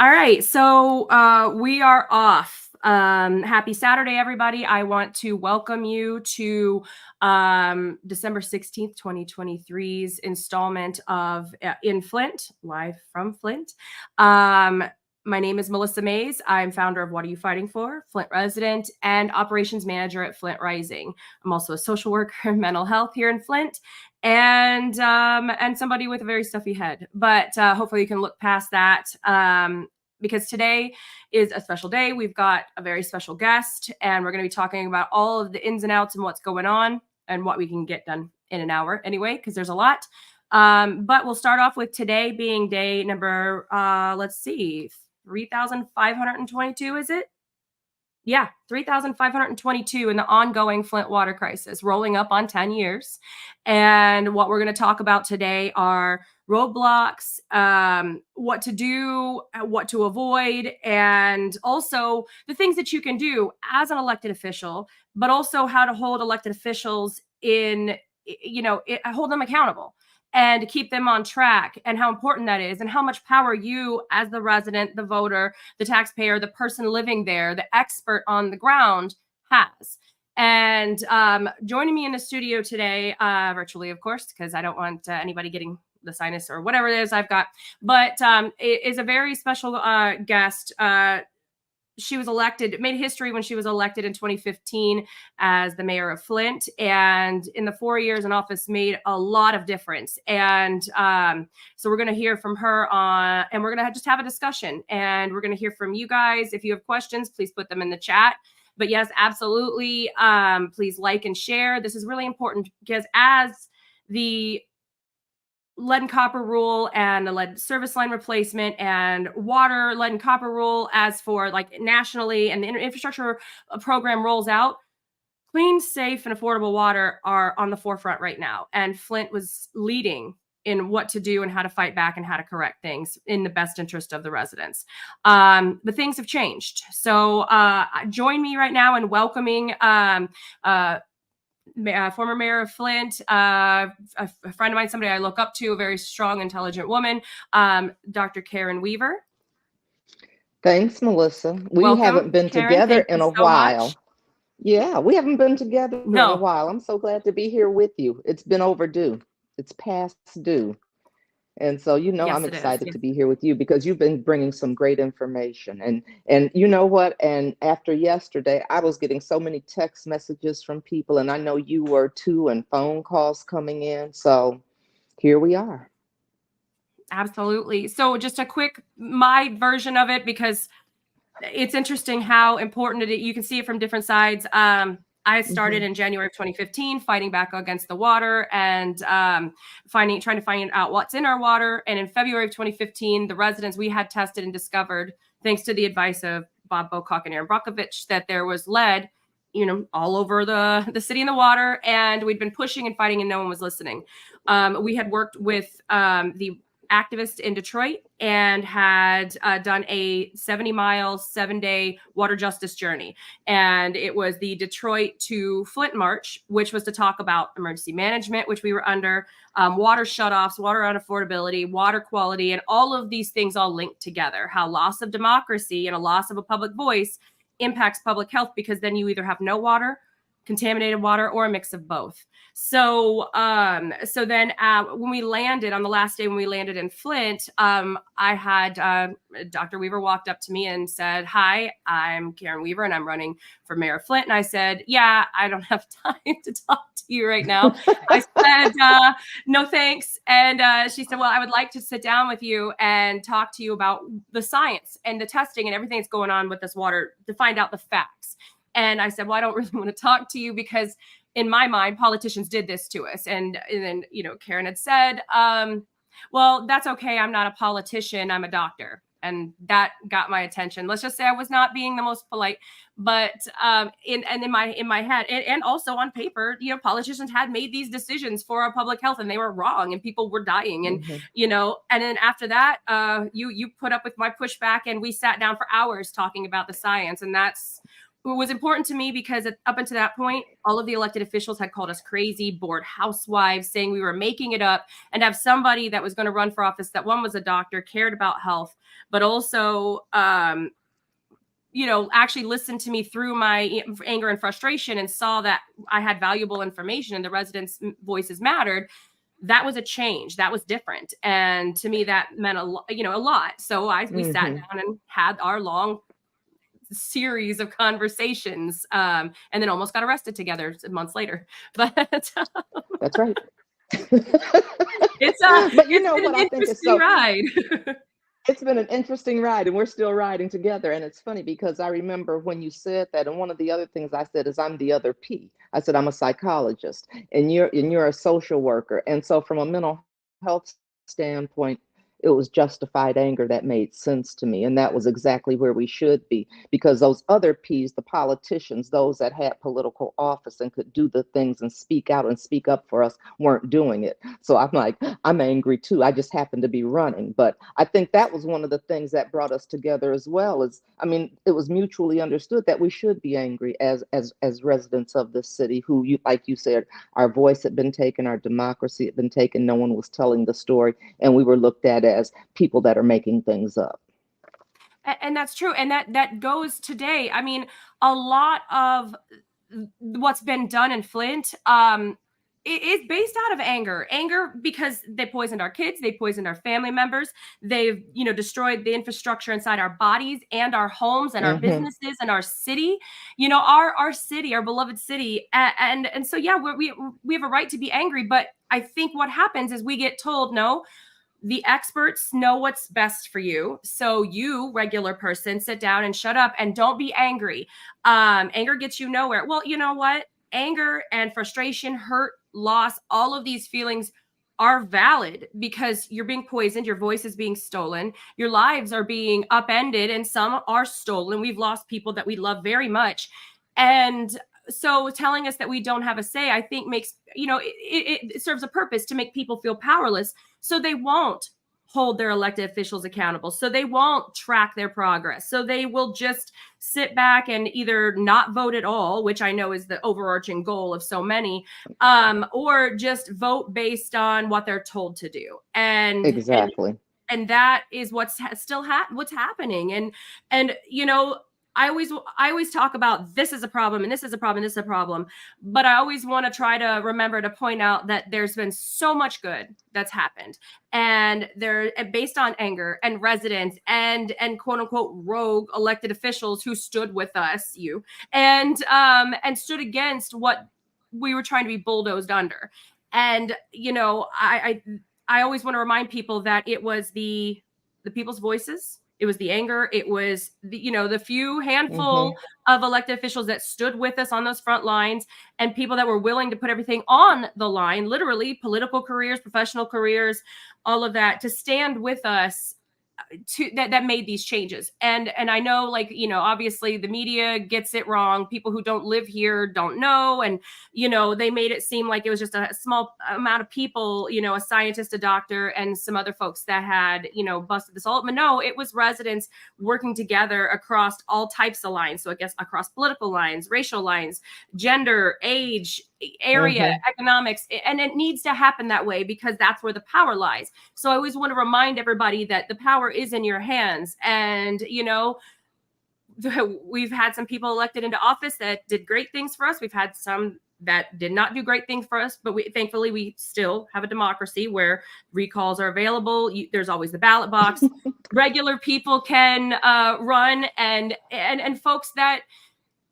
All right, so we are off. Happy Saturday, everybody. I want to welcome you to December 16th, 2023's installment of In Flint, live from Flint. My name is Melissa Mays. I'm founder of What Are You Fighting For, Flint resident, and operations manager at Flint Rising. I'm also a social worker in mental health here in Flint, and somebody with a very stuffy head. But hopefully you can look past that because today is a special day. We've got a very special guest, and we're going to be talking about all of the ins and outs and what's going on and what we can get done in an hour anyway, because there's a lot. But we'll start off with today being day number, let's see, 3,522, is it? Yeah, 3,522 in the ongoing Flint water crisis, rolling up on 10 years. And what we're going to talk about today are roadblocks, what to do, what to avoid, and also the things that you can do as an elected official, but also how to hold elected officials hold them accountable and keep them on track, and how important that is, and how much power you as the resident, the voter, the taxpayer, the person living there, the expert on the ground has. And joining me in the studio today, virtually, of course, because I don't want anybody getting the sinus or whatever it is I've got, but it is a very special guest. She was elected, made history when she was elected in 2015 as the mayor of Flint, and in the 4 years in office made a lot of difference. And so we're going to hear from her and we're going to just have a discussion, and we're going to hear from you guys. If you have questions, please put them in the chat. But yes, absolutely. Please like and share. This is really important because as the lead and copper rule and the lead service line replacement and water, lead and copper rule, as for like nationally, and the infrastructure program rolls out, clean, safe, and affordable water are on the forefront right now. And Flint was leading in what to do and how to fight back and how to correct things in the best interest of the residents. But things have changed. So join me right now in welcoming former mayor of Flint, a friend of mine, somebody I look up to, a very strong, intelligent woman, Dr. Karen Weaver. Thanks, Melissa. We Welcome, haven't been Karen. together Thank in you a so while. much. Yeah, we haven't been together in No. a while. I'm so glad to be here with you. It's been overdue. It's past due. And so, Yes, I'm it is. excited Yes. to be here with you because you've been bringing some great information. And you know what? And after yesterday, I was getting so many text messages from people, and I know you were too, and phone calls coming in. So here we are. Absolutely. So just a quick, my version of it, because it's interesting how important it is. You can see it from different sides. I started in January of 2015 fighting back against the water and trying to find out what's in our water. And in February of 2015, the residents, we had tested and discovered, thanks to the advice of Bob Bocock and Aaron Brockovich, that there was lead, all over the city in the water. And we'd been pushing and fighting and no one was listening. We had worked with the activist in Detroit and had done a 70-mile, 7-day water justice journey. And it was the Detroit to Flint March, which was to talk about emergency management, which we were under, water shutoffs, water unaffordability, water quality, and all of these things all linked together. How loss of democracy and a loss of a public voice impacts public health, because then you either have no water, contaminated water, or a mix of both. So then when we landed on the last day, when we landed in Flint, I had Dr. Weaver walked up to me and said, "Hi, I'm Karen Weaver and I'm running for mayor of Flint." And I said, "Yeah, I don't have time to talk to you right now." I said, "No, thanks." And she said, "Well, I would like to sit down with you and talk to you about the science and the testing and everything that's going on with this water to find out the facts." And I said, "Well, I don't really want to talk to you because in my mind, politicians did this to us." And then, Karen had said, "Well, that's okay. I'm not a politician. I'm a doctor." And that got my attention. Let's just say I was not being the most polite, but in my head and also on paper, politicians had made these decisions for our public health and they were wrong and people were dying. And, and then after that, you put up with my pushback and we sat down for hours talking about the science. And that's was important to me because up until that point, all of the elected officials had called us crazy, bored housewives, saying we were making it up, and to have somebody that was going to run for office that one was a doctor, cared about health, but also, actually listened to me through my anger and frustration and saw that I had valuable information and the residents' voices mattered. That was a change. That was different. And to me, that meant a lot. So we sat down and had our long series of conversations, and then almost got arrested together months later. But that's right. But you know what I think is so ride. It's been an interesting ride, and we're still riding together. And it's funny because I remember when you said that, and one of the other things I said is I'm the other P. I said I'm a psychologist, and you're a social worker. And so from a mental health standpoint, it was justified anger that made sense to me. And that was exactly where we should be, because those other P's, the politicians, those that had political office and could do the things and speak out and speak up for us, weren't doing it. So I'm like, I'm angry too. I just happened to be running. But I think that was one of the things that brought us together as well. It was mutually understood that we should be angry as residents of this city who, like you said, our voice had been taken, our democracy had been taken. No one was telling the story, and we were looked at as people that are making things up. And that's true. And that goes today. I mean, a lot of what's been done in Flint, it is based out of anger because they poisoned our kids. They poisoned our family members. They've, destroyed the infrastructure inside our bodies and our homes and our businesses and our city, our city, our beloved city. And so, yeah, we have a right to be angry. But I think what happens is we get told, no, the experts know what's best for you. So you, regular person, sit down and shut up and don't be angry. Anger gets you nowhere. Well, you know what? Anger and frustration, hurt, loss, all of these feelings are valid because you're being poisoned. Your voice is being stolen. Your lives are being upended, and some are stolen. We've lost people that we love very much. And so telling us that we don't have a say, I think makes, it serves a purpose to make people feel powerless. So they won't hold their elected officials accountable. So they won't track their progress. So they will just sit back and either not vote at all, which I know is the overarching goal of so many, or just vote based on what they're told to do. And exactly. And that is what's what's happening. And I always talk about this is a problem and this is a problem, this is a problem. But I always want to try to remember to point out that there's been so much good that's happened. And they're based on anger and residents and quote unquote rogue elected officials who stood with us, and stood against what we were trying to be bulldozed under. And, I always want to remind people that it was the people's voices. It was the anger. It was the few handful of elected officials that stood with us on those front lines, and people that were willing to put everything on the line, literally political careers, professional careers, all of that, to stand with us that made these changes. And I know, obviously the media gets it wrong. People who don't live here don't know. And, they made it seem like it was just a small amount of people, a scientist, a doctor, and some other folks that had, busted this all. But no, it was residents working together across all types of lines. So I guess across political lines, racial lines, gender, age, area, economics, and it needs to happen that way because that's where the power lies. So I always want to remind everybody that the power is in your hands. And we've had some people elected into office that did great things for us. We've had some that did not do great things for us, but thankfully we still have a democracy where recalls are available. There's always the ballot box. Regular people can run, and folks that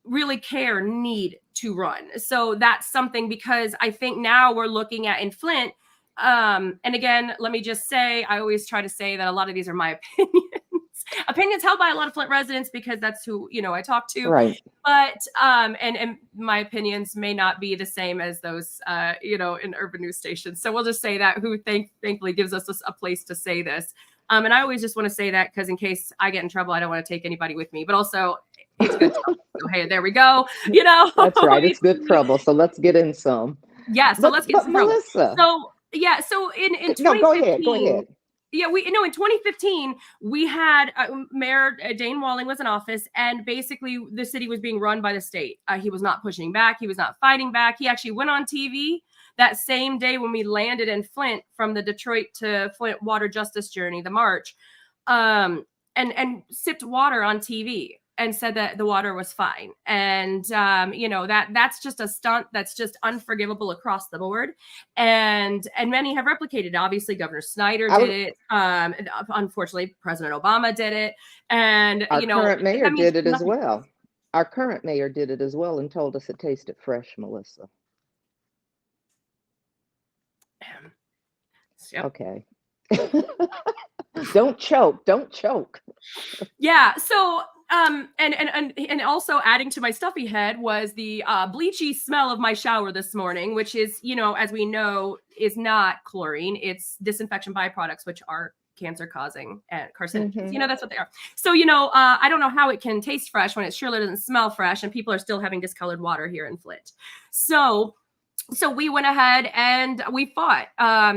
really care need to run. So that's something, because I think now we're looking at in Flint, and again, let me just say, I always try to say that a lot of these are my opinions held by a lot of Flint residents, because that's who, I talk to. Right. But, and my opinions may not be the same as those, in urban news stations. So we'll just say that, who thankfully gives us a place to say this. And I always just want to say that because in case I get in trouble, I don't want to take anybody with me, but also it's good trouble. So, hey, there we go. That's right. It's good trouble. So let's get in some. Yeah. So let's get some Melissa. trouble. So yeah. So in 2015, no, go ahead. Yeah, in 2015 we had Mayor Dane Walling was in office, and basically the city was being run by the state. He was not pushing back. He was not fighting back. He actually went on TV that same day when we landed in Flint from the Detroit to Flint water justice journey, the march, and sipped water on TV and said that the water was fine. And that's just a stunt that's just unforgivable across the board. And many have replicated it. Obviously, Governor Snyder did it. Unfortunately, President Obama did it. And our current mayor did it as well. Our current mayor did it as well and told us it tasted fresh, Melissa. Yep. Okay. Don't choke. Yeah. So, and also adding to my stuffy head was the bleachy smell of my shower this morning, which is, as we know, is not chlorine. It's disinfection byproducts, which are cancer causing and carcinogens. Mm-hmm. That's what they are. So, I don't know how it can taste fresh when it surely doesn't smell fresh, and people are still having discolored water here in Flint. So we went ahead and we fought.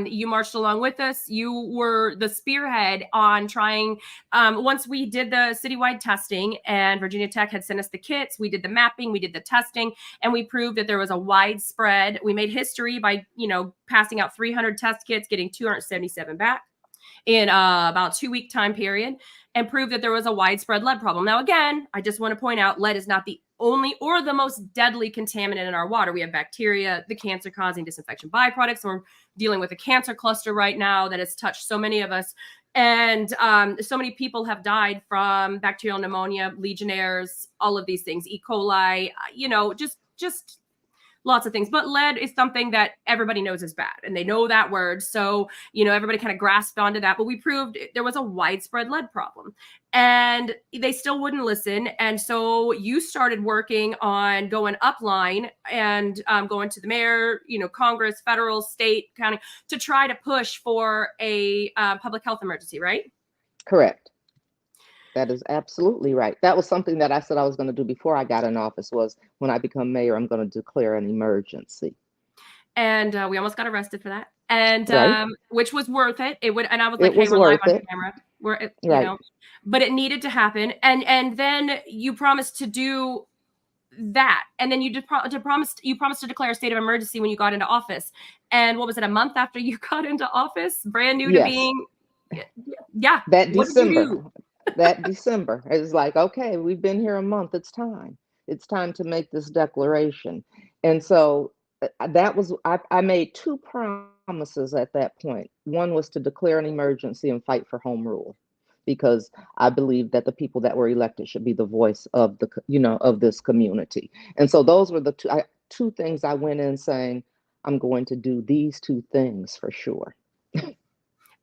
You marched along with us. You were the spearhead on trying. Once we did the citywide testing and Virginia Tech had sent us the kits, we did the mapping, we did the testing, and we proved that there was a widespread. We made history by, passing out 300 test kits, getting 277 back in about 2-week time period, and proved that there was a widespread lead problem. Now, again, I just want to point out lead is not the only or the most deadly contaminant in our water. We have bacteria, the cancer-causing disinfection byproducts. We're dealing with a cancer cluster right now that has touched so many of us. And so many people have died from bacterial pneumonia, Legionnaires, all of these things, E. coli, just lots of things. But lead is something that everybody knows is bad, and they know that word. So, everybody kind of grasped onto that. But we proved there was a widespread lead problem, and they still wouldn't listen. And so you started working on going upline and going to the mayor, Congress, federal, state, county, to try to push for a public health emergency, right? Correct. That is absolutely right. That was something that I said I was going to do before I got in office, was when I become mayor, I'm going to declare an emergency. And we almost got arrested for that. And right. Which was worth it. It would, and I was like, hey, we're live on camera. Right. But it needed to happen. And then you promised to do that. And then you promised to declare a state of emergency when you got into office. And what was it, a month after you got into office? Brand new to being. Yeah. That December. That December. It was like, okay, we've been here a month. It's time. It's time to make this declaration. And so that was, I made 2 promises at that point. One was to declare an emergency and fight for home rule, because I believe that the people that were elected should be the voice of of this community. And so those were the two things I went in saying, I'm going to do these 2 things for sure.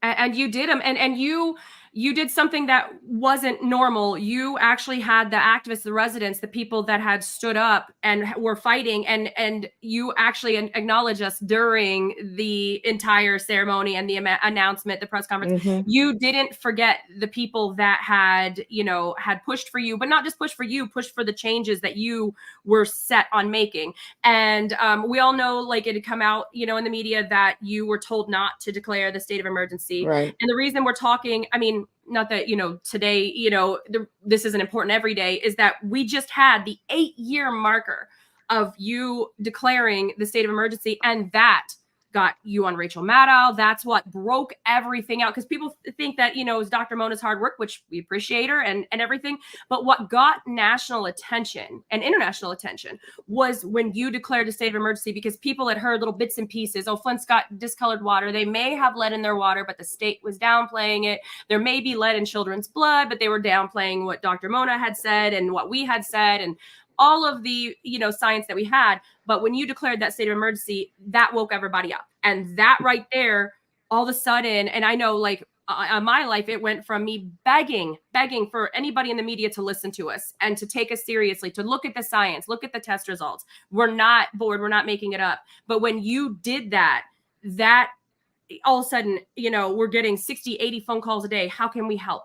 And you did them, and you did something that wasn't normal. You actually had the activists, the residents, the people that had stood up and were fighting, and you actually acknowledged us during the entire ceremony and the announcement, the press conference. Mm-hmm. You didn't forget the people that had pushed for you, but not just pushed for you, pushed for the changes that you were set on making. And we all know, like, it had come out, in the media that you were told not to declare the state of emergency. Right. And the reason we're talking, I mean, not that, today, this isn't important every day, is that we just had the 8-year marker of you declaring the state of emergency. And that got you on Rachel Maddow. That's what broke everything out. Because people think that, it was Dr. Mona's hard work, which we appreciate her and everything. But what got national attention and international attention was when you declared a state of emergency, because people had heard little bits and pieces. Oh, Flint's got discolored water. They may have lead in their water, but the state was downplaying it. There may be lead in children's blood, but they were downplaying what Dr. Mona had said and what we had said, and all of the, science that we had. But when you declared that state of emergency, that woke everybody up. And that right there, all of a sudden, and I know, like, on my life, it went from me begging for anybody in the media to listen to us and to take us seriously, to look at the science, look at the test results. We're not bored. We're not making it up. But when you did that all of a sudden, we're getting 60, 80 phone calls a day. How can we help?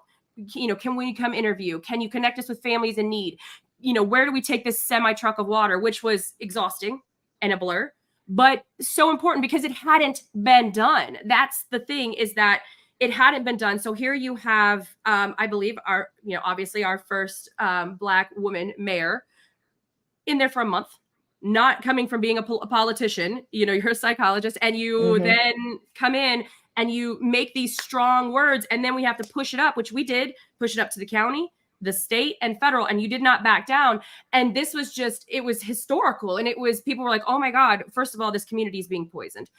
Can we come interview? Can you connect us with families in need? Where do we take this semi-truck of water, which was exhausting and a blur, but so important because it hadn't been done. That's the thing, is that it hadn't been done. So here you have, I believe, our, obviously our first Black woman mayor in there for a month, not coming from being a politician. You're a psychologist, and you then come in and you make these strong words, and then we have to push it up, which we did, push it up to the county, the state, and federal, and you did not back down. And this was it was historical. And people were like, oh my God, first of all, this community is being poisoned.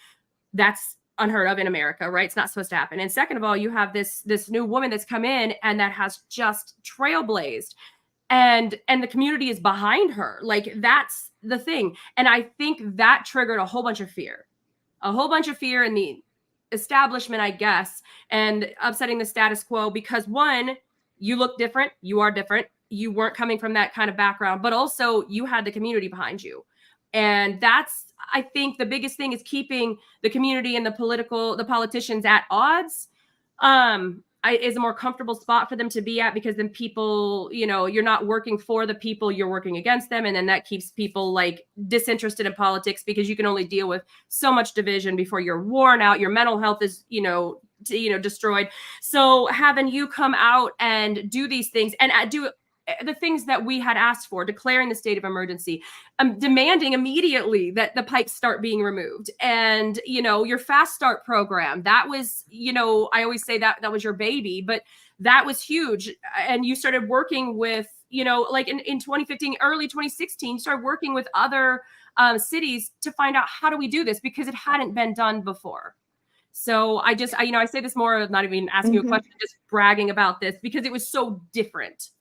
That's unheard of in America, right? It's not supposed to happen. And second of all, you have this new woman that's come in and that has just trailblazed, and the community is behind her. Like, that's the thing. And I think that triggered a whole bunch of fear in the establishment, I guess, and upsetting the status quo, because one, you look different, you are different, you weren't coming from that kind of background, but also you had the community behind you. And that's, I think, the biggest thing, is keeping the community and the politicians at odds. Is a more comfortable spot for them to be at, because then people, you're not working for the people, you're working against them. And then that keeps people like disinterested in politics, because you can only deal with so much division before you're worn out. Your mental health is, destroyed. So having you come out and do these things, and do the things that we had asked for, declaring the state of emergency, demanding immediately that the pipes start being removed, and, your fast start program, that was, I always say that was your baby, but that was huge. And you started working with, like in 2015, early 2016, you started working with other cities to find out, how do we do this? Because it hadn't been done before. So I say this more of not even asking you a question, just bragging about this, because it was so different.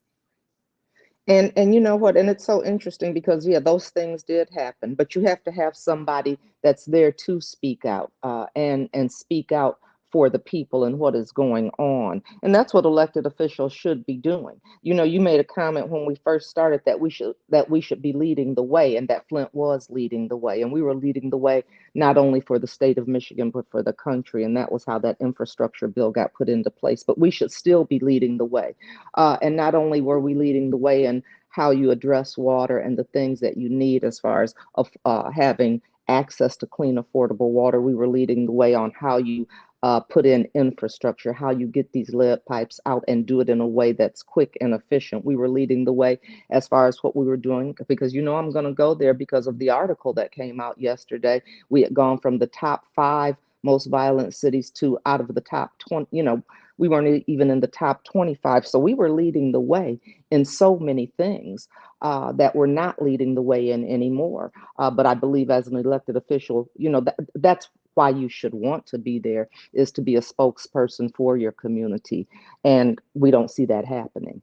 And you know what? And it's so interesting, because those things did happen, but you have to have somebody that's there to speak out, and speak out for the people and what is going on. And that's what elected officials should be doing. You made a comment when we first started that we should be leading the way, and that Flint was leading the way, and we were leading the way not only for the state of Michigan, but for the country. And that was how that infrastructure bill got put into place. But we should still be leading the way. And not only were we leading the way in how you address water and the things that you need as far as having access to clean, affordable water, we were leading the way on how you put in infrastructure, how you get these lead pipes out and do it in a way that's quick and efficient. We were leading the way as far as what we were doing, because I'm going to go there because of the article that came out yesterday. We had gone from the top 5 most violent cities to out of the top 20, we weren't even in the top 25. So we were leading the way in so many things that we're not leading the way in anymore. But I believe as an elected official, that's why you should want to be there, is to be a spokesperson for your community. And we don't see that happening.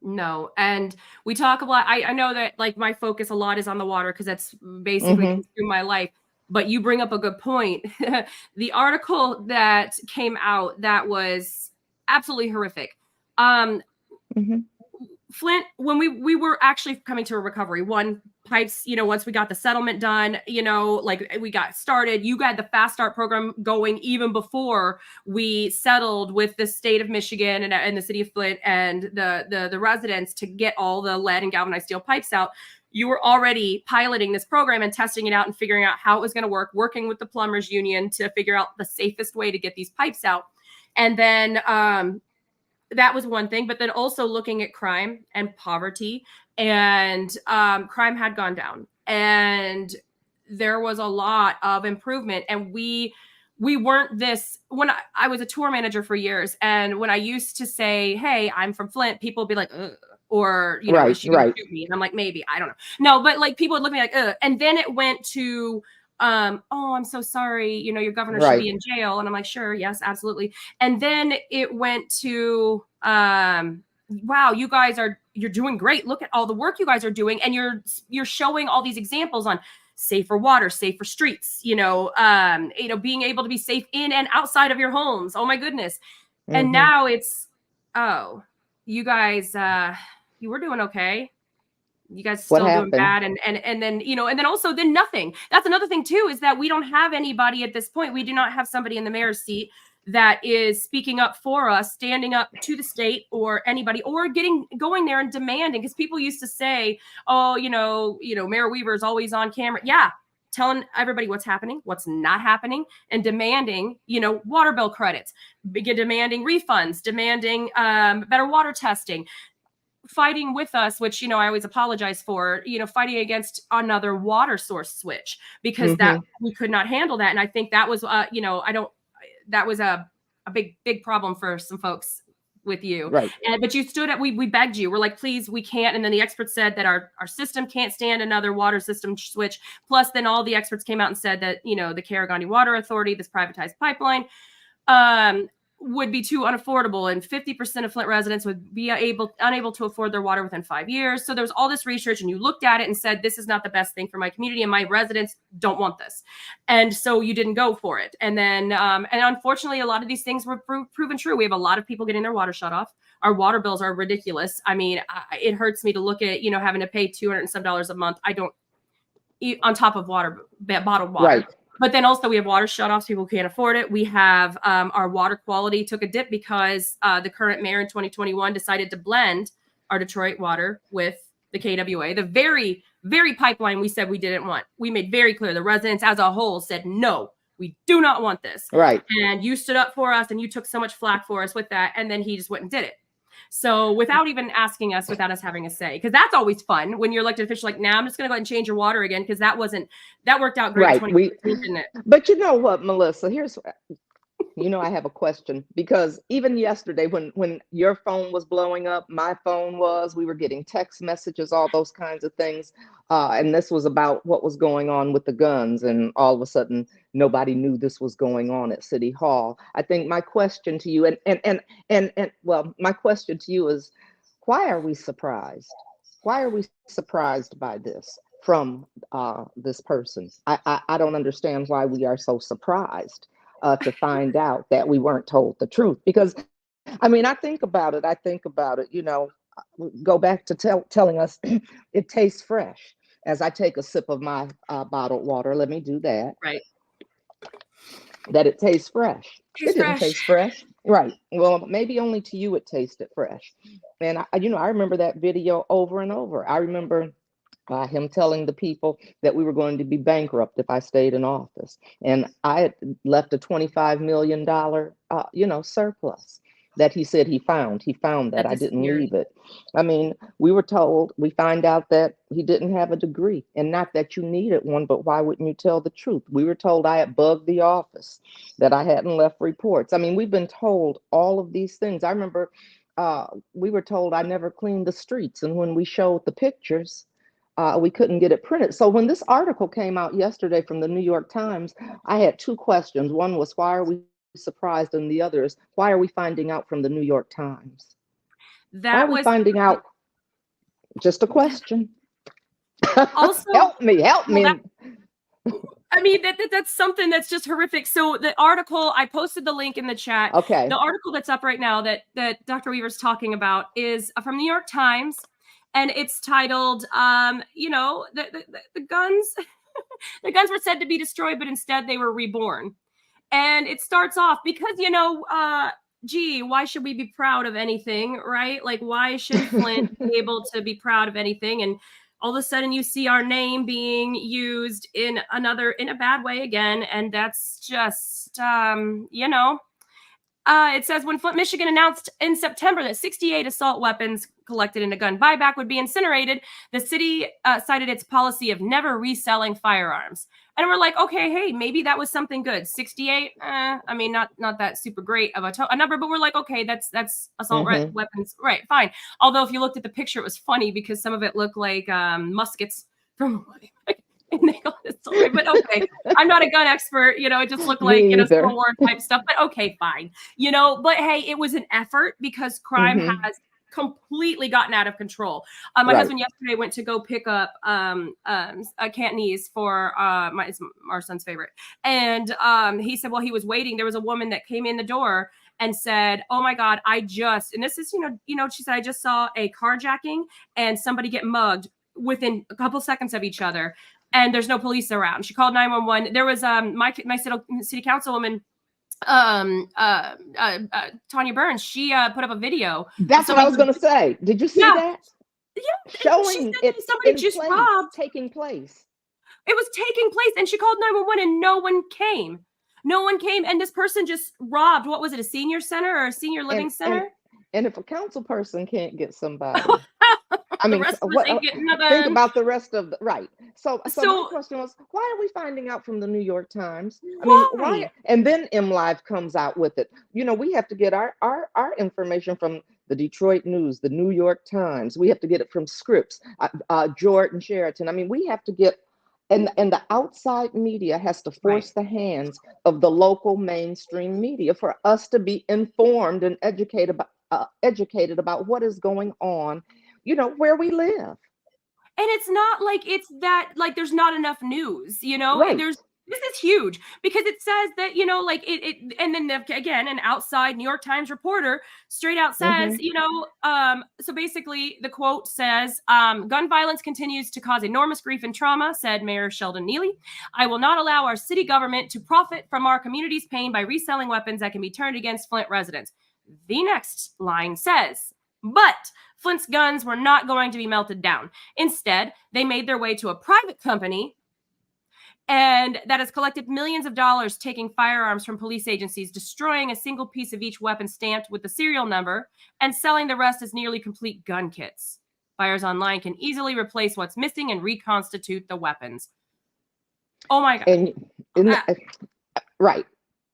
No. And we talk a lot. I know that, like, my focus a lot is on the water, because that's basically consumed my life. But you bring up a good point. The article that came out, that was absolutely horrific. Flint, when we were actually coming to a recovery, pipes, once we got the settlement done, like we got started, you got the fast start program going even before we settled with the state of Michigan and the city of Flint and the residents to get all the lead and galvanized steel pipes out. You were already piloting this program and testing it out and figuring out how it was going to work, working with the plumbers union to figure out the safest way to get these pipes out. And then that was one thing, but then also looking at crime and poverty, and crime had gone down, and there was a lot of improvement. And we weren't this, when I was a tour manager for years, and when I used to say, hey, I'm from Flint, people would be like, ugh. Or, is she gonna shoot me? And I'm like, maybe, I don't know. No, but like, people would look at me like, ugh. And then it went to, oh, I'm so sorry, your governor should be in jail. And I'm like, sure, yes, absolutely. And then it went to, wow, you guys you're doing great. Look at all the work you guys are doing. And you're showing all these examples on safer water, safer streets, being able to be safe in and outside of your homes. Oh my goodness. And now it's, oh, you guys, you were doing okay. You guys still doing bad. And then also nothing. That's another thing too, is that we don't have anybody at this point. We do not have somebody in the mayor's seat that is speaking up for us, standing up to the state or anybody, or going there and demanding. Because people used to say, oh, Mayor Weaver is always on camera. Yeah, telling everybody what's happening, what's not happening, and demanding, water bill credits, begin demanding refunds, demanding better water testing, fighting with us, which, I always apologize for, fighting against another water source switch, because that we could not handle that. And I think that was, that was a big problem for some folks with you. Right. But you stood up, we begged you. We're like, please, we can't. And then the experts said that our system can't stand another water system switch. Plus, then all the experts came out and said that, the Carigani Water Authority, this privatized pipeline, would be too unaffordable, and 50% of Flint residents would be unable to afford their water within 5 years. So there's all this research, and you looked at it and said, this is not the best thing for my community, and my residents don't want this. And so you didn't go for it. And then, and unfortunately, a lot of these things were proven true. We have a lot of people getting their water shut off. Our water bills are ridiculous. I mean, it hurts me to look at, having to pay $200 and some a month. I don't, on top of bottled water. Right. But then also we have water shutoffs. People can't afford it. We have our water quality took a dip because the current mayor in 2021 decided to blend our Detroit water with the KWA, the very, very pipeline we said we didn't want. We made very clear, the residents as a whole said, no, we do not want this. Right. And you stood up for us, and you took so much flack for us with that. And then he just went and did it. So without even asking us, without us having a say, because that's always fun when you're elected official, like, now I'm just going to go ahead and change your water again, because that worked out great. Right. Didn't it? But you know what, Melissa, I have a question, because even yesterday when your phone was blowing up, my phone we were getting text messages, all those kinds of things. And this was about what was going on with the guns. And all of a sudden, nobody knew this was going on at City Hall. I think my question to you, my question to you is, why are we surprised? Why are we surprised by this from this person? I don't understand why we are so surprised to find out that we weren't told the truth. Because, I think about it, go back to telling us it tastes fresh. As I take a sip of my bottled water, let me do that. Right. That it tastes fresh. It didn't Fresh. taste fresh. Right. Well, maybe only to you it tasted fresh. And I remember that video over and over. I remember him telling the people that we were going to be bankrupt if I stayed in office. And I had left a $25 million, surplus that he said he found. He found that. I didn't leave it. We find out that he didn't have a degree, and not that you needed one, but why wouldn't you tell the truth? We were told I had bugged the office, that I hadn't left reports. We've been told all of these things. I remember we were told I never cleaned the streets. And when we showed the pictures, we couldn't get it printed. So when this article came out yesterday from the New York Times, I had two questions. One was, why are we surprised? And the other is, why are we finding out from the New York Times? Why are we finding out? Just a question. Also, help me. That's something that's just horrific. So the article, I posted the link in the chat. Okay. The article that's up right now that Dr. Weaver's talking about is from the New York Times. And it's titled, the guns, the guns were said to be destroyed, but instead they were reborn. And it starts off because, why should we be proud of anything, right? Like, why should Flint be able to be proud of anything? And all of a sudden you see our name being used in a bad way again. And that's just, it says, when Flint, Michigan announced in September that 68 assault weapons collected in a gun buyback would be incinerated, the city cited its policy of never reselling firearms. And we're like, okay, hey, maybe that was something good. 68, not that super great of a number, but we're like, okay, that's assault weapons, right? Fine. Although if you looked at the picture, it was funny because some of it looked like muskets from. And they got this story, but okay, I'm not a gun expert, it just looked like, Civil War type stuff, but okay, fine, but hey, it was an effort because crime has completely gotten out of control. My husband yesterday went to go pick up a Cantonese for our son's favorite, and he said, well, he was waiting. There was a woman that came in the door and said, oh my God, and this is, she said, I just saw a carjacking and somebody get mugged within a couple seconds of each other. And there's no police around. She called 911. There was my city councilwoman, Tanya Burns. She put up a video. That's what I was going to say. Did you see that? Yeah, showing it somebody just robbed. taking place. It was taking place, and she called 911 and no one came. No one came, and this person just robbed, what was it, a senior center or a senior living center? And if a council person can't get somebody, I The mean, rest of us ain't getting think nothing. about the rest of the right. So my So question was, why are we finding out from the New York Times? I why? mean, why? And then MLive comes out with it. You know, we have to get our information from the Detroit News, the New York Times. We have to get it from Scripps, Jordan Sheraton. I mean, we have to get, and the outside media has to force the hands of the local mainstream media for us to be informed and educated about what is going on, you know, where we live. And it's not like it's that, like, there's not enough news, you know, Right. this is huge because it says that, you know, like and then again, an outside New York Times reporter straight out says, you know, so basically the quote says, gun violence continues to cause enormous grief and trauma, said Mayor Sheldon Neely. I will not allow our city government to profit from our community's pain by reselling weapons that can be turned against Flint residents. The next line says, but Flint's guns were not going to be melted down. Instead, they made their way to a private company and that has collected millions of dollars taking firearms from police agencies, destroying a single piece of each weapon stamped with the serial number, and selling the rest as nearly complete gun kits. Buyers online can easily replace what's missing and reconstitute the weapons. Oh my God. Right.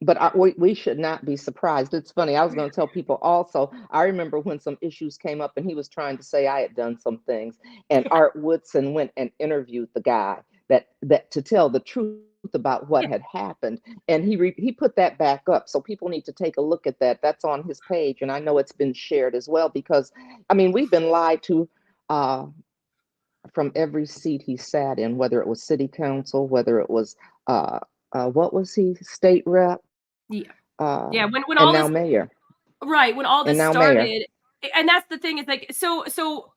But we should not be surprised. It's funny. I was going to tell people also, I remember when some issues came up and he was trying to say I had done some things. And Art Woodson went and interviewed the guy that to tell the truth about what had happened. And he put that back up. So people need to take a look at that. That's on his page. And I know it's been shared as well, because, I mean, we've been lied to from every seat he sat in, whether it was city council, whether it was, what was he, state rep? Yeah. When and all now this, mayor. Right. When all this started, mayor. And that's the thing, is like, so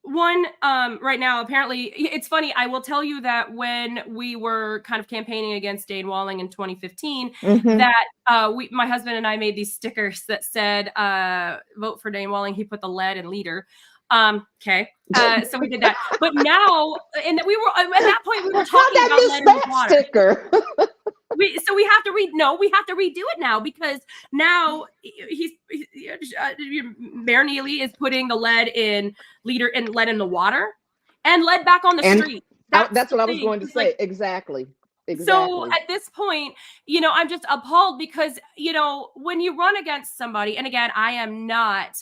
one, right now, apparently, it's funny. I will tell you that when we were kind of campaigning against Dane Walling in 2015, that my husband and I made these stickers that said, vote for Dane Walling. He put the lead in leader. Okay. So we did that. But now, and we were, at that point, we were talking about lead in the water. Sticker. We have to redo it now, because now Mayor Neely is putting the lead in lead in the water and lead back on the street. That's what I was going to say. Like, exactly. So at this point, you know, I'm just appalled because, you know, when you run against somebody, and again, I am not,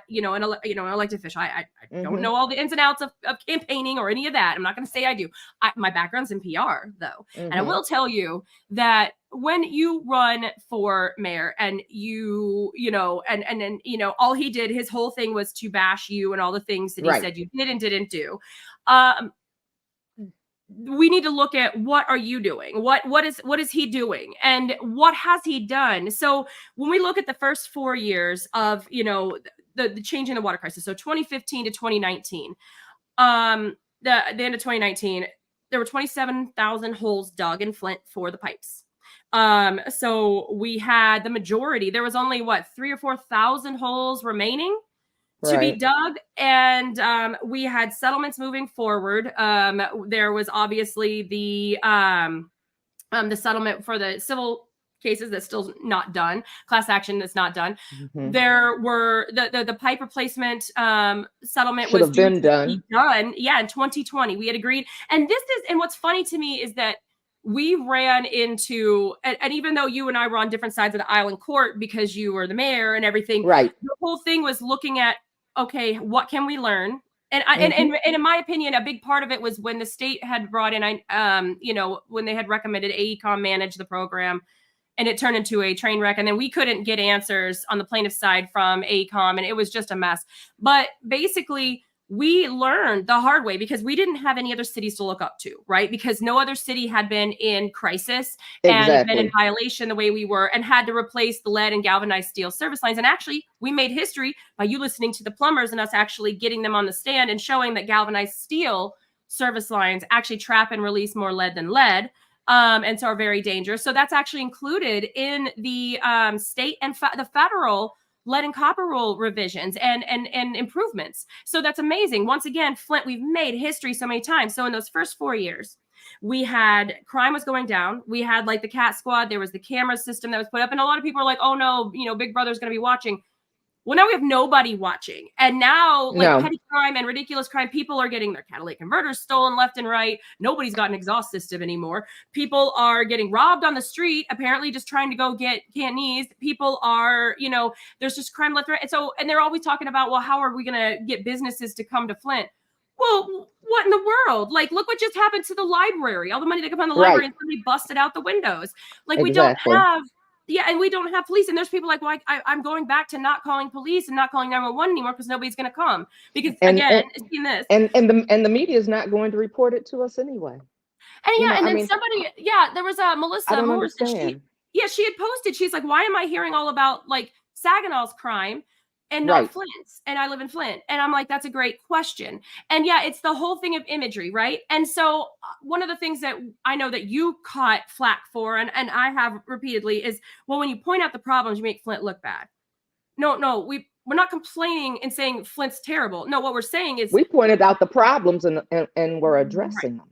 you know, an elected official. I don't know all the ins and outs of campaigning or any of that. I'm not going to say I do. My background's in PR though. And I will tell you that when you run for mayor and you know, and then, you know, all he did, his whole thing was to bash you and all the things that he said you did and didn't do. We need to look at, what are you doing? What is he doing? And what has he done? So when we look at the first 4 years of, you know, the change in the water crisis, so 2015 to 2019, the end of 2019, there were 27,000 holes dug in Flint for the pipes. So we had the majority, there was only 3,000 or 4,000 holes remaining to be dug, and we had settlements moving forward. There was obviously the settlement for the civil cases that's still not done, class action that's not done. There were the pipe replacement settlement was due to be done. Yeah, in 2020 we had agreed, and what's funny to me is that we ran into, and even though you and I were on different sides of the aisle in court because you were the mayor and everything, the whole thing was looking at, okay, what can we learn? And and in my opinion, a big part of it was when the state had brought in, you know, when they had recommended AECOM manage the program, and it turned into a train wreck. And then we couldn't get answers on the plaintiff side from AECOM, and it was just a mess. But basically, we learned the hard way because we didn't have any other cities to look up to, right? Because no other city had been in crisis and been in violation the way we were, and had to replace the lead and galvanized steel service lines. And actually, we made history by you listening to the plumbers and us actually getting them on the stand and showing that galvanized steel service lines actually trap and release more lead than lead. And so are very dangerous. So that's actually included in the state and the federal lead and copper rule revisions and improvements. So that's amazing. Once again, Flint, we've made history so many times. So in those first 4 years, we had crime was going down. We had like the cat squad. There was the camera system that was put up. And a lot of people are like, oh no, Big Brother's going to be watching. Well, now we have nobody watching. And now, like, petty crime and ridiculous crime, people are getting their catalytic converters stolen left and right. Nobody's got an exhaust system anymore. People are getting robbed on the street, apparently just trying to go get Cantonese. People are, there's just crime left and right. And they're always talking about, well, how are we going to get businesses to come to Flint? Well, what in the world? Like, look what just happened to the library. All the money that came from the library and somebody busted out the windows. Like, we don't have... Yeah, and we don't have police. And there's people like, well, I'm going back to not calling police and not calling 911 anymore because nobody's going to come. Because again, seeing this. And the media is not going to report it to us anyway. And then somebody, there was a Melissa Morris. She had posted, she's like, why am I hearing all about like Saginaw's crime and not Flint's? And I live in Flint. And I'm like, that's a great question. And it's the whole thing of imagery, right? And so one of the things that I know that you caught flack for, and I have repeatedly, is, well, when you point out the problems, you make Flint look bad. No, we're not complaining and saying Flint's terrible. No, what we're saying is... We pointed out the problems and we're addressing them.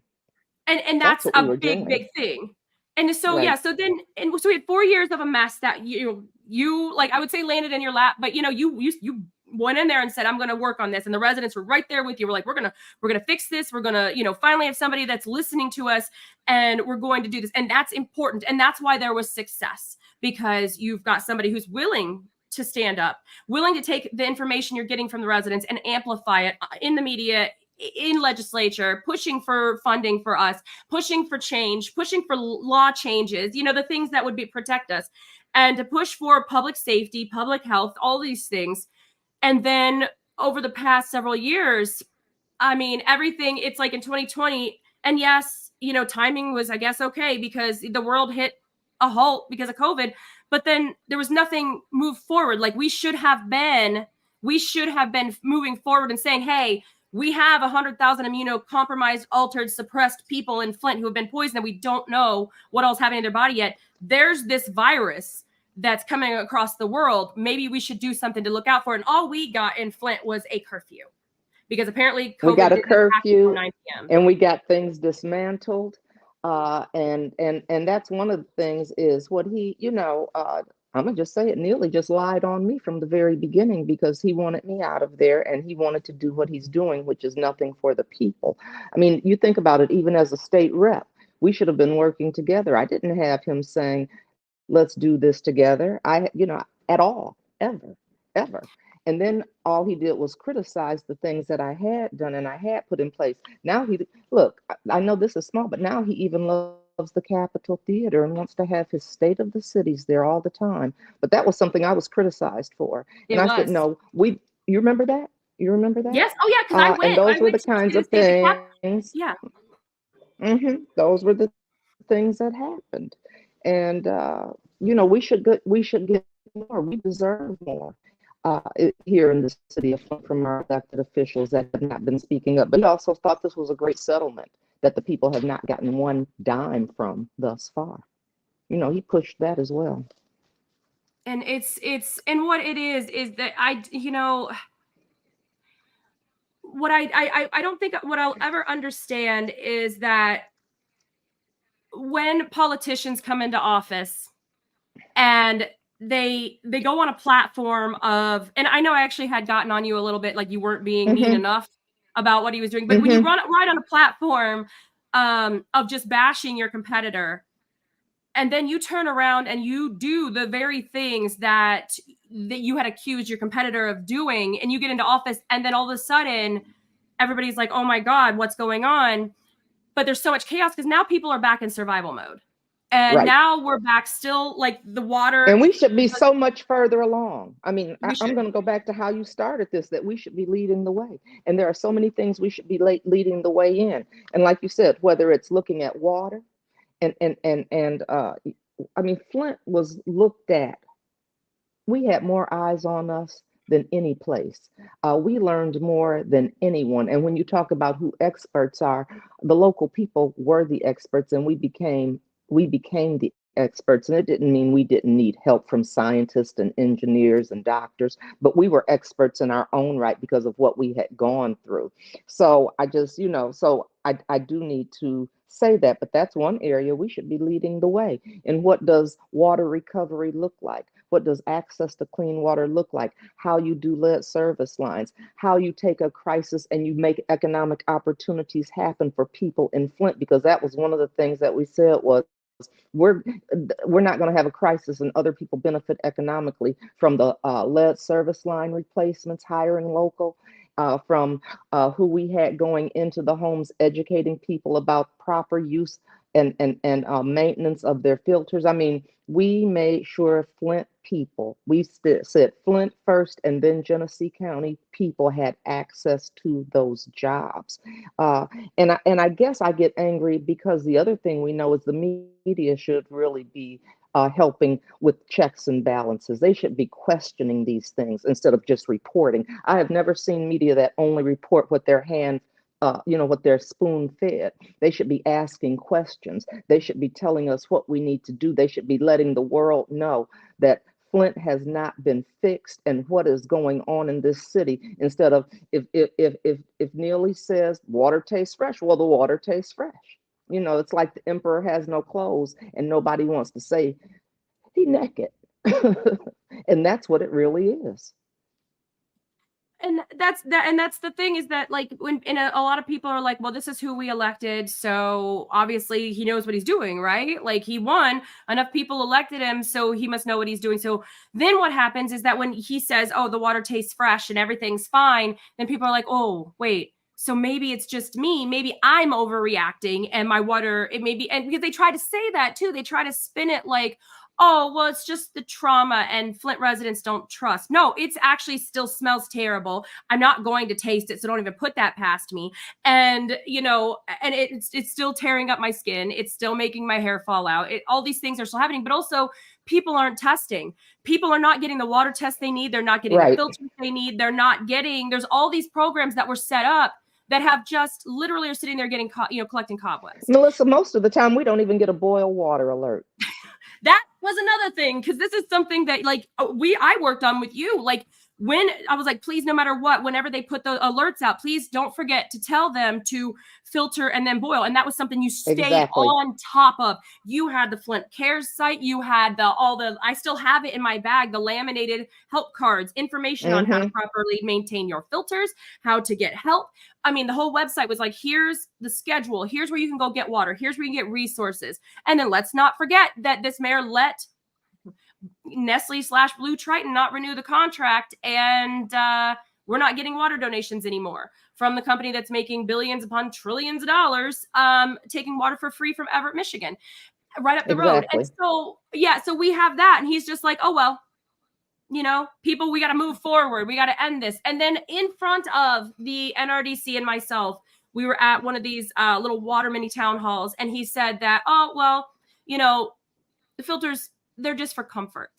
And that's a big thing. And so, so we had 4 years of a mess that you like, I would say landed in your lap, but you went in there and said, I'm going to work on this. And the residents were right there with you. We're like, we're going to fix this. We're going to, finally have somebody that's listening to us, and we're going to do this. And that's important. And that's why there was success, because you've got somebody who's willing to stand up, willing to take the information you're getting from the residents and amplify it in the media, in legislature, pushing for funding for us, pushing for change, pushing for law changes, the things that would protect us, and to push for public safety, public health, all these things. And then over the past several years, I mean, everything, it's like in 2020, and yes, timing was, I guess, okay, because the world hit a halt because of COVID, but then there was nothing moved forward. Like, we should have been moving forward and saying, hey, we have 100,000 immunocompromised, altered, suppressed people in Flint who have been poisoned, and we don't know what else happening in their body yet. There's this virus that's coming across the world. Maybe we should do something to look out for. And all we got in Flint was a curfew, because apparently COVID, we got a curfew, 9 p.m. and we got things dismantled. And that's one of the things is what he, I'm gonna just say it, Neely just lied on me from the very beginning, because he wanted me out of there and he wanted to do what he's doing, which is nothing for the people. I mean, you think about it, even as a state rep, we should have been working together. I didn't have him saying, let's do this together. At all, ever. And then all he did was criticize the things that I had done and I had put in place. Now I know this is small, but now he even loves the Capitol Theater and wants to have his State of the Cities there all the time. But that was something I was criticized for. And I said, no, you remember that? You remember that? Yes. Oh yeah, because I went. And those were the kinds of things. Yeah. Those were the things that happened. And we should get more. We deserve more here in the city of Flint from our elected officials that have not been speaking up. But he also thought this was a great settlement that the people have not gotten one dime from thus far. He pushed that as well. And it's what it is that what I don't think what I'll ever understand is that when politicians come into office and they go on a platform of, and I know I actually had gotten on you a little bit, like you weren't being mean enough about what he was doing, but when you run right on a platform of just bashing your competitor, and then you turn around and you do the very things that you had accused your competitor of doing, and you get into office, and then all of a sudden everybody's like, oh my God, what's going on? But there's so much chaos because now people are back in survival mode. And now we're back still like the water. And we should be so much further along. I mean, I'm going to go back to how you started this, that we should be leading the way. And there are so many things we should be leading the way in. And like you said, whether it's looking at water and I mean, Flint was looked at. We had more eyes on us than any place. We learned more than anyone. And when you talk about who experts are, the local people were the experts, and we became the experts, and it didn't mean we didn't need help from scientists and engineers and doctors, but we were experts in our own right because of what we had gone through. So I just, so I do need to say that, but that's one area we should be leading the way. And what does water recovery look like? What does access to clean water look like? How you do lead service lines, how you take a crisis and you make economic opportunities happen for people in Flint, because that was one of the things that we said was we're we're not going to have a crisis and other people benefit economically from the lead service line replacements, hiring local, from who we had going into the homes, educating people about proper use and maintenance of their filters. I mean, we made sure Flint people, we said Flint first and then Genesee County people had access to those jobs. And I guess I get angry because the other thing we know is the media should really be helping with checks and balances. They should be questioning these things instead of just reporting. I have never seen media that only report what their hand, what they're spoon fed. They should be asking questions. They should be telling us what we need to do. They should be letting the world know that Flint has not been fixed and what is going on in this city. Instead of if Neely says water tastes fresh, well, the water tastes fresh. It's like the emperor has no clothes and nobody wants to say he naked. And that's what it really is. And that's the thing is that, like, when a lot of people are like, well, this is who we elected, so obviously he knows what he's doing, right? Like, he won, enough people elected him, so he must know what he's doing. So then what happens is that when he says, oh, the water tastes fresh and everything's fine, then people are like, oh, wait, so maybe it's just me. Maybe I'm overreacting and my water, it may be, and because they try to say that too, they try to spin it like, oh, well, it's just the trauma and Flint residents don't trust. No, it's actually still smells terrible. I'm not going to taste it, so don't even put that past me. And, and it's still tearing up my skin. It's still making my hair fall out. All these things are still happening, but also people aren't testing. People are not getting the water test they need. They're not getting the filters they need. They're not getting, there's all these programs that were set up that have just literally are sitting there getting, collecting cobwebs. Melissa, most of the time we don't even get a boil water alert. That was another thing, because this is something that I worked on with you. Like, when I was like, please, no matter what, whenever they put the alerts out, please don't forget to tell them to filter and then boil. And that was something you stayed on top of. You had the Flint Cares site. You had I still have it in my bag, the laminated help cards, information on how to properly maintain your filters, how to get help. I mean, the whole website was like, here's the schedule. Here's where you can go get water. Here's where you can get resources. And then let's not forget that this mayor let Nestle/Blue Triton not renew the contract, and we're not getting water donations anymore from the company that's making billions upon trillions of dollars, taking water for free from Everett, Michigan, right up the road. And so we have that, and he's just like, oh, well, people, we got to move forward. We got to end this. And then in front of the NRDC and myself, we were at one of these little water mini town halls, and he said that, oh, well, the filters, they're just for comfort.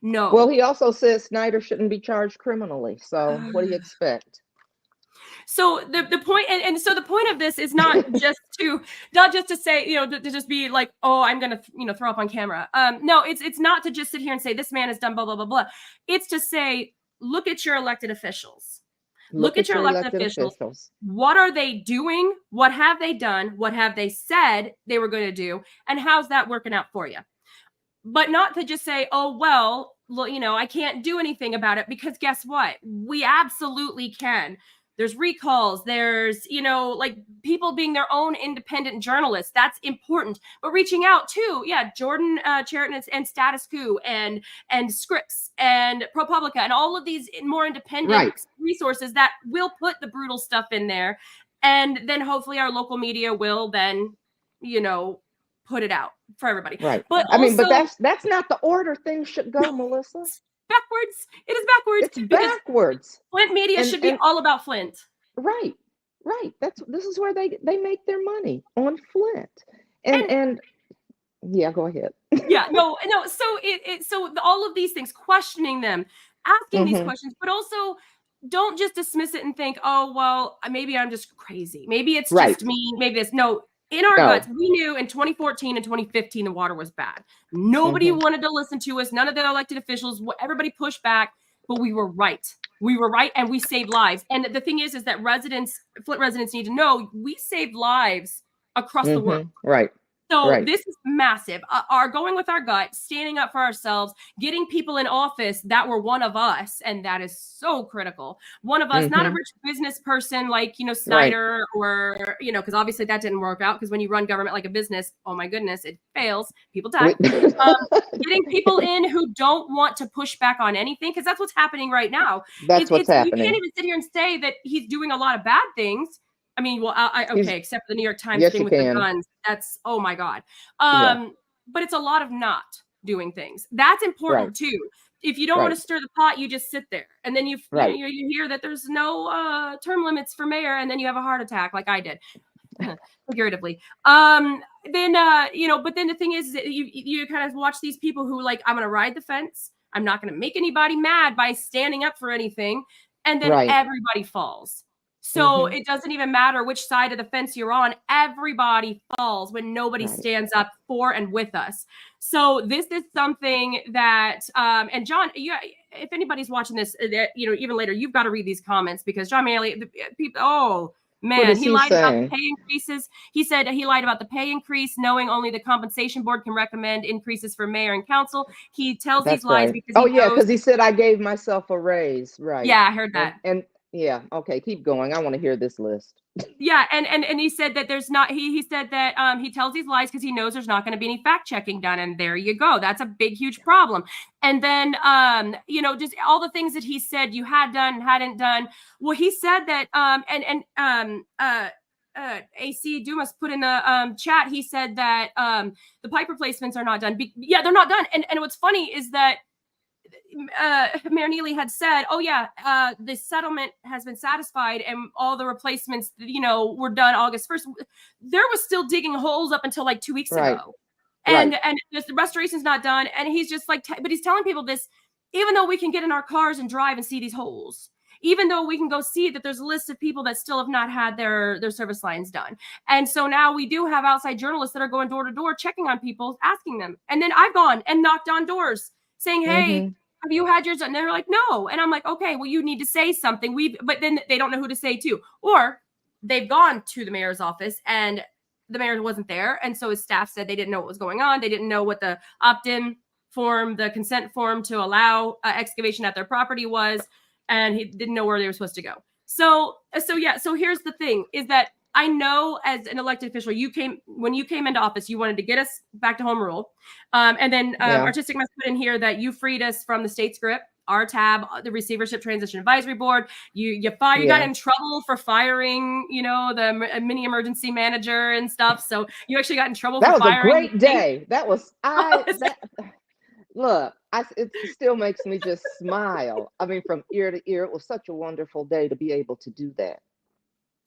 No. Well, he also says Snyder shouldn't be charged criminally. So what do you expect? So the point, and so the point of this is not just to say, to just be like, oh, I'm going to, throw up on camera. No, it's not to just sit here and say this man has done blah, blah, blah, blah. It's to say, look at your elected officials. Look at your elected officials. What are they doing? What have they done? What have they said they were going to do? And how's that working out for you? But not to just say, oh, well, I can't do anything about it, because guess what? We absolutely can. There's recalls. There's, people being their own independent journalists. That's important. But reaching out to, Jordan Chariton and Status Quo and Scripps and ProPublica and all of these more independent resources that will put the brutal stuff in there. And then hopefully our local media will then, put it out for everybody. Right. But that's not the order things should go, Melissa. Backwards. It is backwards. It's backwards. Flint media should be all about Flint. Right. This is where they make their money, on Flint. And yeah, go ahead. No. So all of these things, questioning them, asking these questions, but also don't just dismiss it and think, oh, well, maybe I'm just crazy. Maybe it's just me. Maybe it's no. In our No. guts, we knew in 2014 and 2015 the water was bad. Nobody wanted to listen to us. None of the elected officials, everybody pushed back, but we were right. We were right, and we saved lives. And the thing is that Flint residents need to know we saved lives across the world. Right. So Right. this is massive. Our going with our gut, standing up for ourselves, getting people in office that were one of us, and that is so critical. One of us, not a rich business person like, Snyder or, because obviously that didn't work out, because when you run government like a business, oh my goodness, it fails. People die. Getting people in who don't want to push back on anything, because that's what's happening right now. That's what's happening. You can't even sit here and say that he's doing a lot of bad things. I mean, well, okay, except for the New York Times thing with the guns. That's, oh my God. But it's a lot of not doing things. That's important too. If you don't want to stir the pot, you just sit there. And then you hear that there's no term limits for mayor, and then you have a heart attack like I did. Figuratively. But then the thing is that you kind of watch these people who like, I'm going to ride the fence. I'm not going to make anybody mad by standing up for anything. And then everybody falls. So it doesn't even matter which side of the fence you're on. Everybody falls when nobody stands up for and with us. So this is something that, and John, if anybody's watching this, even later, you've got to read these comments, because John Maley, people, man, he lied about the pay increases. He said he lied about the pay increase, knowing only the compensation board can recommend increases for mayor and council. He tells these lies because because he said I gave myself a raise. Right. Yeah, I heard that. And yeah, okay, keep going. I want to hear this list. Yeah, and he said that there's not. He said that he tells these lies because he knows there's not going to be any fact checking done, and there you go. That's a big, huge problem. And then just all the things that he said you had done and hadn't done. Well, he said that AC Dumas put in the chat. He said that the pipe replacements are not done. They're not done. And what's funny is that Mayor Neely had said, the settlement has been satisfied and all the replacements, were done August 1st. There was still digging holes up until like 2 weeks ago. And the restoration's not done. And he's just like, but he's telling people this, even though we can get in our cars and drive and see these holes, even though we can go see that there's a list of people that still have not had their service lines done. And so now we do have outside journalists that are going door to door, checking on people, asking them. And then I've gone and knocked on doors saying, hey, have you had yours? And they're like, no. And I'm like, okay, well, you need to say something. But then they don't know who to say to. Or they've gone to the mayor's office and the mayor wasn't there. And so his staff said they didn't know what was going on. They didn't know what the opt-in form, the consent form to allow excavation at their property was. And he didn't know where they were supposed to go. So here's the thing is that I know as an elected official, when you came into office, you wanted to get us back to home rule. And then Artistic must put in here that you freed us from the state's grip, our tab, the Receivership Transition Advisory Board. You got in trouble for firing, the mini emergency manager and stuff. So you actually got in trouble for firing. That was a great day. That was, look, it still makes me just smile. I mean, from ear to ear, it was such a wonderful day to be able to do that.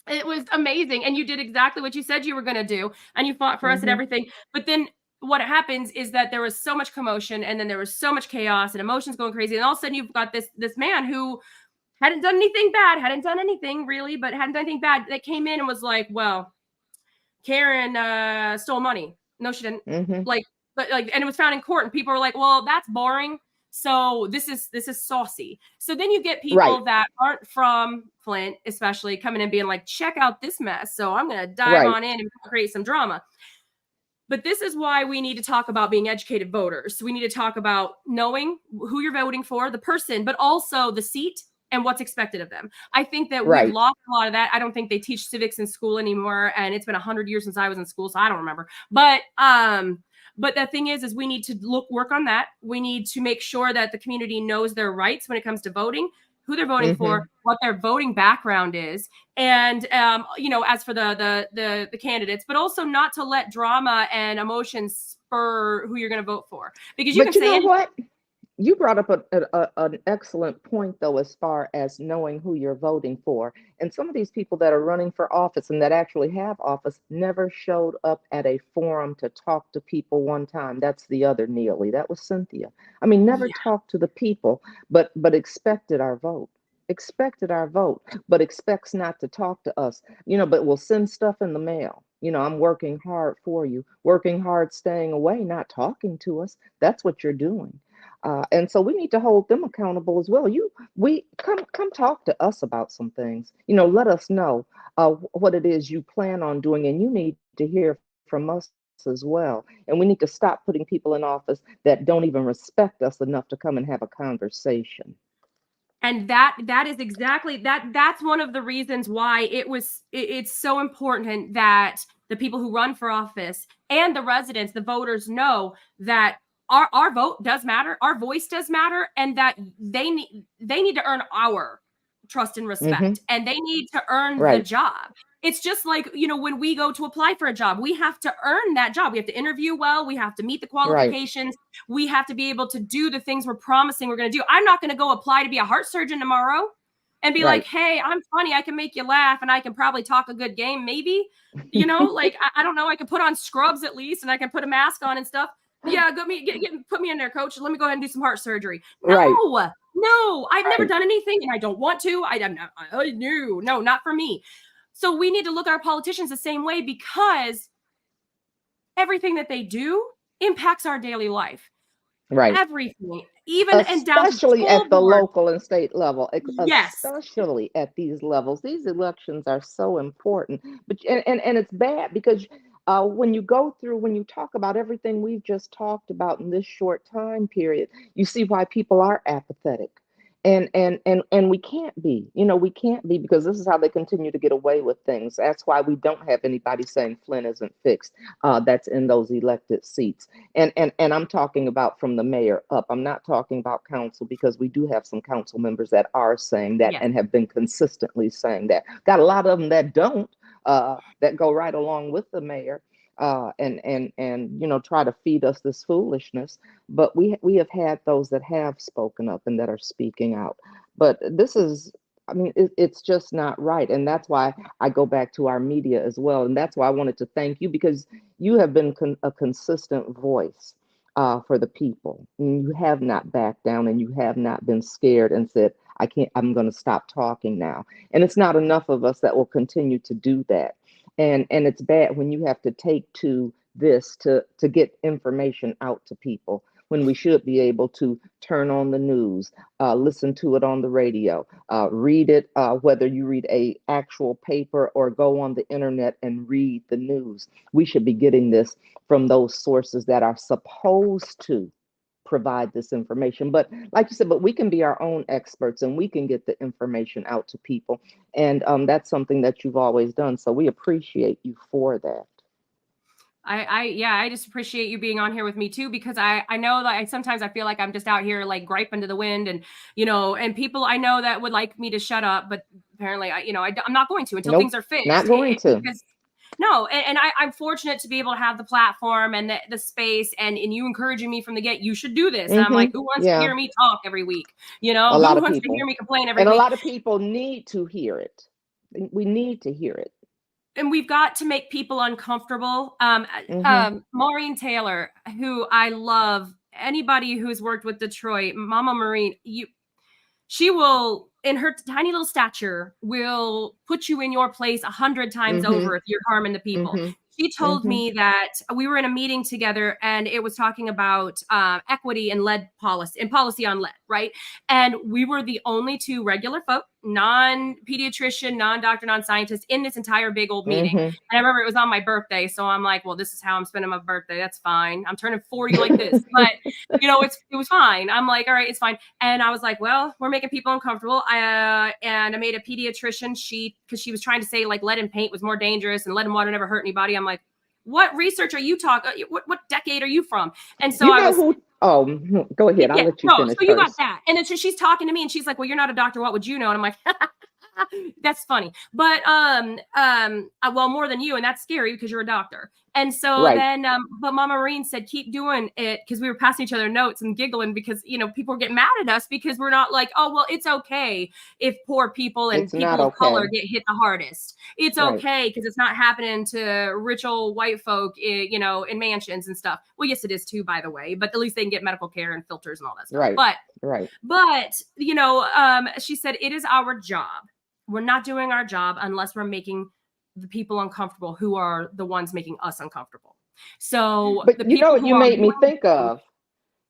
It was amazing. And you did exactly what you said you were going to do. And you fought for us and everything. But then what happens is that there was so much commotion, and then there was so much chaos and emotions going crazy. And all of a sudden you've got this man who hadn't done anything bad, hadn't done anything really, but hadn't done anything bad, that came in and was like, well, Karen stole money. No, she didn't. And it was found in court, and people were like, well, that's boring. So this is saucy. So then you get people that aren't from Flint, especially, coming in being like, check out this mess. So I'm going to dive on in and create some drama. But this is why we need to talk about being educated voters. So we need to talk about knowing who you're voting for, the person, but also the seat and what's expected of them. I think that we've lost a lot of that. I don't think they teach civics in school anymore. And it's been 100 years since I was in school, so I don't remember. But the thing is we need to work on that. We need to make sure that the community knows their rights when it comes to voting, who they're voting for, what their voting background is, and as for the candidates, but also not to let drama and emotions spur who you're going to vote for, because you know what? You brought up an excellent point, though, as far as knowing who you're voting for. And some of these people that are running for office and that actually have office never showed up at a forum to talk to people one time. That's the other Neely. That was Cynthia. I mean, never talked to the people, but expected our vote. But expects not to talk to us, but will send stuff in the mail, I'm working hard for you, working hard, staying away, not talking to us. That's what you're doing. And so we need to hold them accountable as well. We come talk to us about some things. Let us know what it is you plan on doing, and you need to hear from us as well. And we need to stop putting people in office that don't even respect us enough to come and have a conversation. And that is exactly that's one of the reasons why it's so important that the people who run for office and the residents, the voters, know that our vote does matter, our voice does matter, and that they need to earn our trust and respect, and they need to earn the Right. job. It's just like, when we go to apply for a job, we have to earn that job. We have to interview well, we have to meet the qualifications, we have to be able to do the things we're promising we're going to do. I'm not going to go apply to be a heart surgeon tomorrow and be like, hey, I'm funny, I can make you laugh, and I can probably talk a good game, maybe. Like, I don't know, I can put on scrubs at least, and I can put a mask on and stuff. Yeah, put me in there, coach. Let me go ahead and do some heart surgery. No, I've never done anything, and I don't want to. No, not for me. So we need to look at our politicians the same way, because everything that they do impacts our daily life. Right. Everything, even and down to especially at the local and state level. Yes. Especially at these levels. These elections are so important. But and it's bad because when you talk about everything we've just talked about in this short time period, you see why people are apathetic. And we can't be, because this is how they continue to get away with things. That's why we don't have anybody saying Flint isn't fixed. That's in those elected seats. And I'm talking about from the mayor up. I'm not talking about council, because we do have some council members that are saying that and have been consistently saying that. Got a lot of them that don't, that go right along with the mayor. And try to feed us this foolishness. But we have had those that have spoken up and that are speaking out. But this is, it's just not right. And that's why I go back to our media as well. And that's why I wanted to thank you, because you have been a consistent voice for the people. And you have not backed down, and you have not been scared and said, I'm going to stop talking now. And it's not enough of us that will continue to do that. And it's bad when you have to take to this to get information out to people, when we should be able to turn on the news, listen to it on the radio, read it, whether you read a actual paper or go on the internet and read the news. We should be getting this from those sources that are supposed to provide this information. But like you said, but we can be our own experts, and we can get the information out to people. And that's something that you've always done. So we appreciate you for that. I just appreciate you being on here with me too, because I know that sometimes I feel like I'm just out here like griping to the wind, and and people I know that would like me to shut up, but apparently I'm not going to until things are fixed. Not going to. No, and I'm fortunate to be able to have the platform and the space, and you encouraging me from the get. You should do this. And I'm like, who wants to hear me talk every week? A lot who of wants people to hear me complain every week? And a lot of people need to hear it. We need to hear it. And we've got to make people uncomfortable. Maureen Taylor, who I love, anybody who's worked with Detroit, Mama Maureen, she will, in her tiny little stature, will put you in your place 100 times over if you're harming the people. She told me that we were in a meeting together, and it was talking about equity and lead policy and policy on lead, right? And we were the only two regular folk, non-pediatrician, non-doctor, non-scientist, in this entire big old meeting. And I remember it was on my birthday, so I'm like, well, this is how I'm spending my birthday. That's fine. I'm turning 40 like this, but it was fine. I'm like, all right, it's fine. And I was like, well, we're making people uncomfortable. And I made a pediatrician sheet, because she was trying to say like lead and paint was more dangerous and lead and water never hurt anybody. I'm like, what research are you talking? What decade are you from? And so go ahead. I'll let you finish. So you got that. And then she's talking to me, and she's like, well, you're not a doctor. What would you know? And I'm like, that's funny. But well, more than you. And that's scary, because you're a doctor. And so then, but Mama Maureen said, keep doing it, because we were passing each other notes and giggling, because, people were getting mad at us because we're not like, oh, well, it's okay if poor people and people of color get hit the hardest. It's okay because it's not happening to rich old white folk, in mansions and stuff. Well, yes, it is too, by the way, but at least they can get medical care and filters and all that stuff. But she said, it is our job. We're not doing our job unless we're making the people uncomfortable who are the ones making us uncomfortable. So But the you know people what who you are made me think winning, of?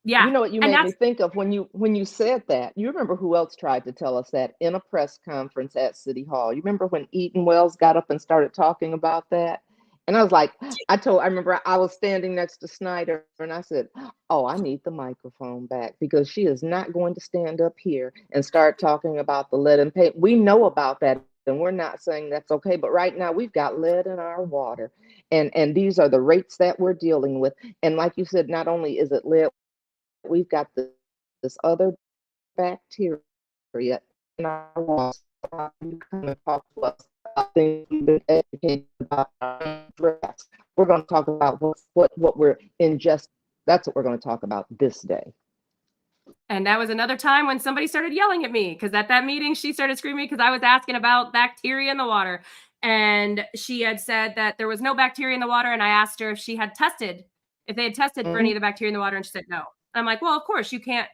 yeah, You know what you and made me that's think of when you said that? You remember who else tried to tell us that in a press conference at City Hall? You remember when Eaton Wells got up and started talking about that? And I was like, I remember I was standing next to Snyder and I said, oh, I need the microphone back because she is not going to stand up here and start talking about the lead and paint. We know about that and we're not saying that's okay, but right now we've got lead in our water. And these are the rates that we're dealing with. And like you said, not only is it lead, we've got this other bacteria in our water. You come and talk to us about things we've been educated about. We're going to talk about what we're ingesting. That's what we're going to talk about this day. And that was another time when somebody started yelling at me because at that meeting, she started screaming because I was asking about bacteria in the water. And she had said that there was no bacteria in the water. And I asked her if they had tested for any of the bacteria in the water. And she said no. I'm like, well, of course, you can't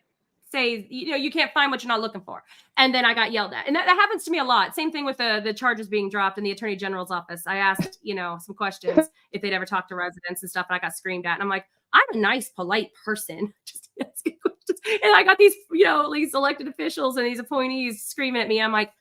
say, you can't find what you're not looking for. And then I got yelled at. And that happens to me a lot. Same thing with the charges being dropped in the Attorney General's office. I asked, some questions if they'd ever talked to residents and stuff. And I got screamed at. And I'm like, I'm a nice, polite person. Just asking questions. And I got these, these elected officials and these appointees screaming at me. I'm like,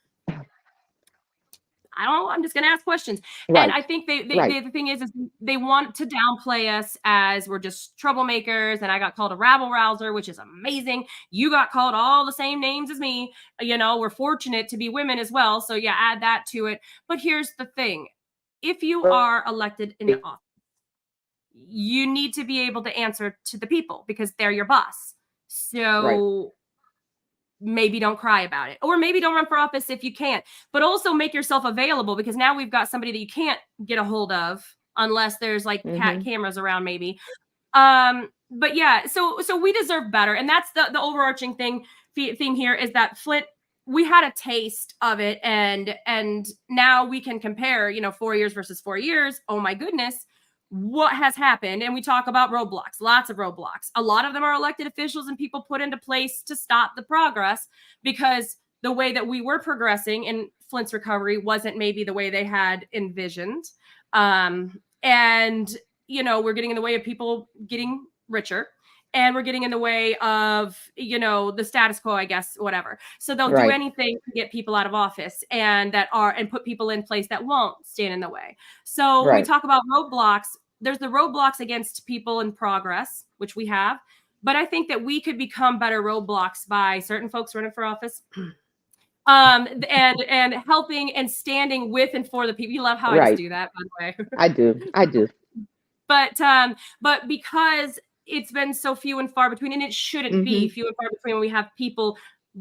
I don't know. I'm just going to ask questions. Right. And I think the thing is they want to downplay us as we're just troublemakers. And I got called a rabble rouser, which is amazing. You got called all the same names as me. We're fortunate to be women as well. So yeah, add that to it. But here's the thing. If you are elected in office, you need to be able to answer to the people because they're your boss. So maybe don't cry about it, or maybe don't run for office if you can't, but also make yourself available because now we've got somebody that you can't get a hold of unless there's like cameras around maybe. But yeah, so we deserve better. And that's the overarching thing here is that Flint, we had a taste of it and now we can compare, 4 years versus 4 years. Oh my goodness. What has happened? And we talk about roadblocks, lots of roadblocks. A lot of them are elected officials and people put into place to stop the progress because the way that we were progressing in Flint's recovery wasn't maybe the way they had envisioned. And, we're getting in the way of people getting richer and we're getting in the way of, the status quo, I guess, whatever. So they'll do anything to get people out of office and put people in place that won't stand in the way. So when we talk about roadblocks, there's the roadblocks against people in progress, which we have. But I think that we could become better roadblocks by certain folks running for office. And helping and standing with and for the people. You love how I just do that, by the way. I do. But because it's been so few and far between, and it shouldn't be few and far between when we have people,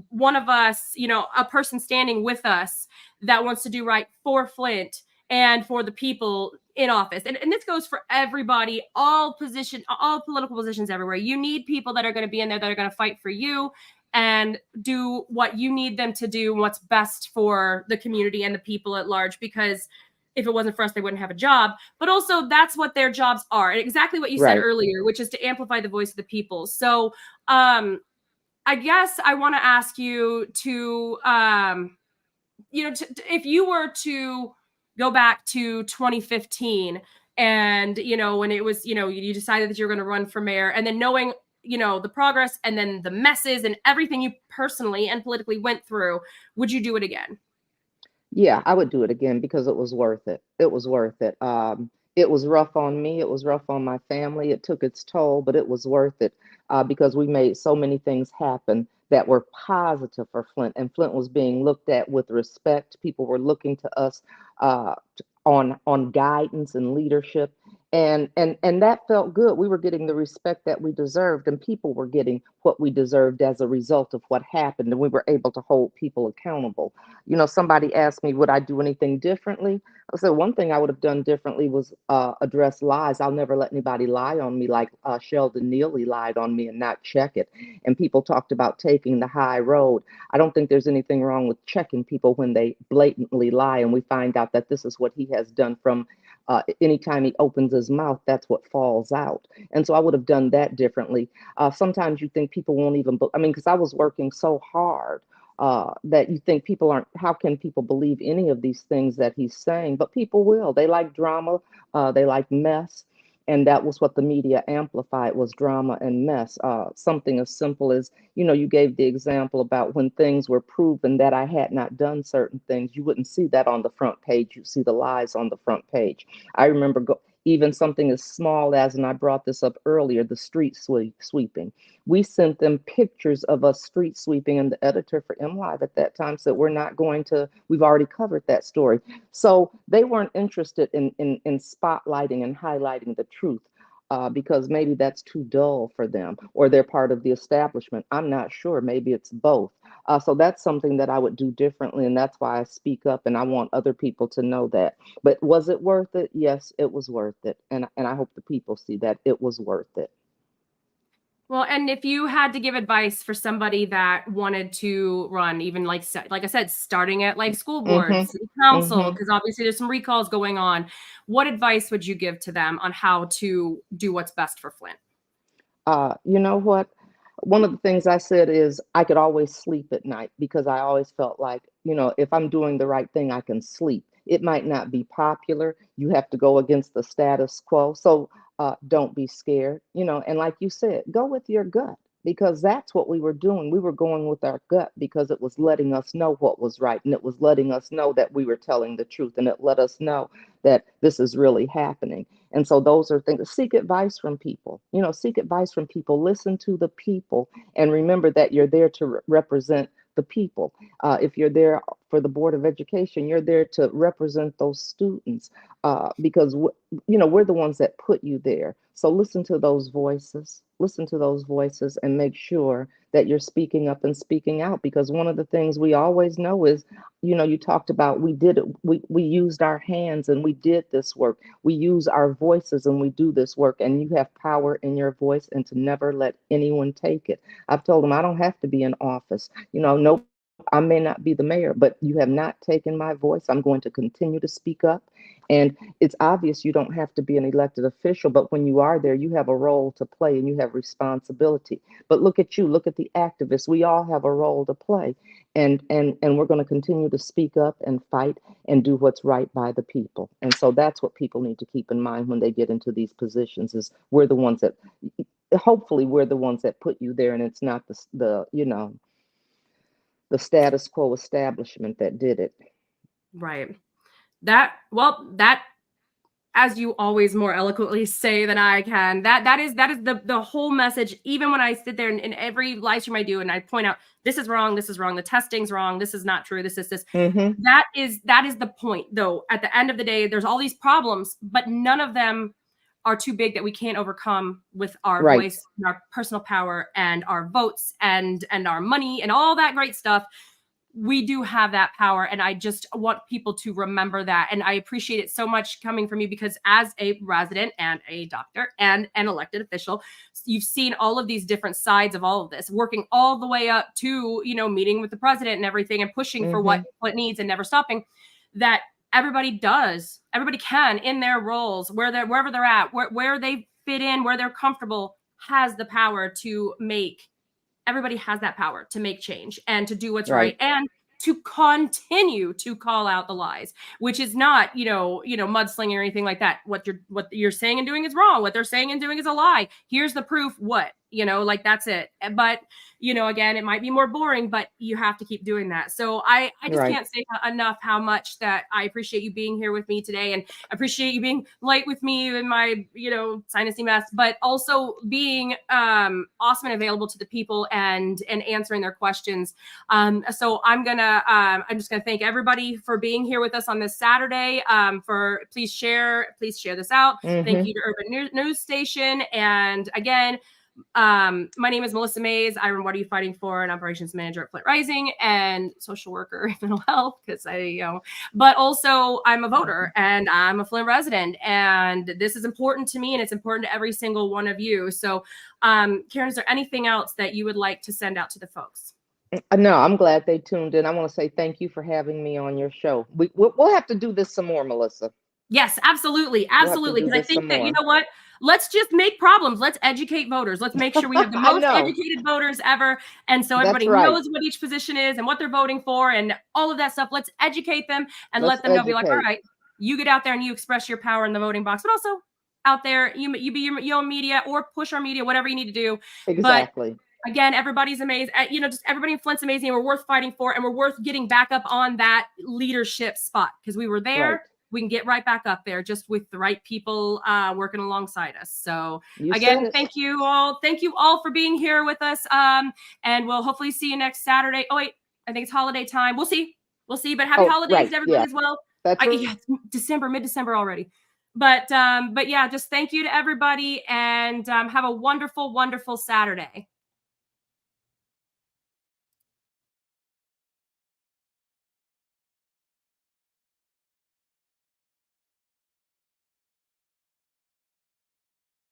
one of us, a person standing with us that wants to do right for Flint and for the people in office. And this goes for everybody, all political positions everywhere. You need people that are going to be in there that are going to fight for you and do what you need them to do, what's best for the community and the people at large, because if it wasn't for us, they wouldn't have a job. But also that's what their jobs are. And exactly what you said earlier, which is to amplify the voice of the people. So I guess I want to ask you to, if you were to go back to 2015 and, when it was, you decided that you were going to run for mayor and then knowing, the progress and then the messes and everything you personally and politically went through, would you do it again? Yeah, I would do it again because it was worth it. It was worth it. It was rough on me. It was rough on my family. It took its toll, but it was worth it because we made so many things happen that were positive for Flint. And Flint was being looked at with respect. People were looking to us on guidance and leadership. And that felt good. We were getting the respect that we deserved, and people were getting what we deserved as a result of what happened. And we were able to hold people accountable. Somebody asked me, would I do anything differently? I said, one thing I would have done differently was address lies. I'll never let anybody lie on me like Sheldon Neely lied on me and not check it. And people talked about taking the high road. I don't think there's anything wrong with checking people when they blatantly lie and we find out that this is what he has done from anytime he opens his mouth, that's what falls out. And so I would have done that differently. Sometimes you think people won't even, because I was working so hard that you think people aren't, how can people believe any of these things that he's saying? But people will. They like drama, they like mess. And that was what the media amplified, was drama and mess. Something as simple as, you gave the example about when things were proven that I had not done certain things, you wouldn't see that on the front page. You see the lies on the front page. I remember even something as small as, and I brought this up earlier, the street sweeping. We sent them pictures of us street sweeping, and the editor for MLive at that time said, we've already covered that story. So they weren't interested in spotlighting and highlighting the truth. Because maybe that's too dull for them, or they're part of the establishment. I'm not sure. Maybe it's both. So that's something that I would do differently, and that's why I speak up, and I want other people to know that. But was it worth it? Yes, it was worth it, and I hope the people see that it was worth it. Well, and if you had to give advice for somebody that wanted to run, even like I said, starting at like school boards, city council, because obviously there's some recalls going on, what advice would you give to them on how to do what's best for Flint? You know what? One of the things I said is I could always sleep at night, because I always felt like, if I'm doing the right thing, I can sleep. It might not be popular. You have to go against the status quo. So don't be scared, and like you said, go with your gut, because that's what we were doing. We were going with our gut because it was letting us know what was right, and it was letting us know that we were telling the truth, and it let us know that this is really happening. And so those are things. Seek advice from people, seek advice from people, listen to the people, and remember that you're there to represent the people. If you're there for the Board of Education, you're there to represent those students, because we're the ones that put you there. So listen to those voices, and make sure that you're speaking up and speaking out, because one of the things we always know is, you talked about, we did it, we used our hands and we did this work. We use our voices and we do this work, and you have power in your voice, and to never let anyone take it. I've told them I don't have to be in office. No, I may not be the mayor, but you have not taken my voice. I'm going to continue to speak up. And it's obvious you don't have to be an elected official, but when you are there, you have a role to play and you have responsibility. But look at you, look at the activists. We all have a role to play. And we're going to continue to speak up and fight and do what's right by the people. And so that's what people need to keep in mind when they get into these positions, is we're the ones that, hopefully we're the ones that put you there, and it's not the status quo establishment that did it. Right. That, as you always more eloquently say than I can, that is the whole message. Even when I sit there in every live stream I do, and I point out, this is wrong, the testing's wrong, this is not true, this. That is the point, though. At the end of the day, there's all these problems, but none of them are too big that we can't overcome with our voice, and our personal power, and our votes, and our money, and all that great stuff. We do have that power, and I just want people to remember that. And I appreciate it so much coming from you, because as a resident and a doctor and an elected official, you've seen all of these different sides of all of this, working all the way up to, meeting with the president and everything, and pushing for what needs, and never stopping. That everybody can, in their roles, wherever they're at, where they fit in, where they're comfortable, has the power to make. Everybody has that power to make change and to do what's right, and to continue to call out the lies, which is not, mudslinging or anything like that. What you're saying and doing is wrong. What they're saying and doing is a lie. Here's the proof. What? That's it. But, again, it might be more boring, but you have to keep doing that. So I just can't say enough how much that I appreciate you being here with me today, and appreciate you being light with me in my, sinusy mess, but also being awesome and available to the people, and answering their questions. So I'm just gonna thank everybody for being here with us on this Saturday. Please share this out. Thank you to Urban News Station. And again, my name is Melissa Mays. I'm What Are You Fighting For? An operations manager at Flint Rising, and social worker in mental health, because but also I'm a voter, and I'm a Flint resident, and this is important to me, and it's important to every single one of you. So, Karen, is there anything else that you would like to send out to the folks? No, I'm glad they tuned in. I want to say thank you for having me on your show. We'll have to do this some more, Melissa. Yes, absolutely. Because I think that, let's just make problems. Let's educate voters. Let's make sure we have the I most know. educated voters ever. And so That's everybody right. knows what each position is and what they're voting for and all of that stuff. Let's educate them and Let's let them know, be like, all educate. right, you get out there and you express your power in the voting box, but also out there, you be your own media or push our media, whatever you need to do. Exactly. But again, everybody's amazing. Just everybody in Flint's amazing. We're worth fighting for, and we're worth getting back up on that leadership spot because we were there. Right. We can get right back up there just with the right people working alongside us. So You said again, it. thank you all. Thank you all for being here with us. And we'll hopefully see you next Saturday. Oh wait, I think it's holiday time. We'll see. But happy holidays right. to everybody Yeah. as well. That's right. Yeah, it's mid-December already. But yeah, just thank you to everybody and have a wonderful, wonderful Saturday.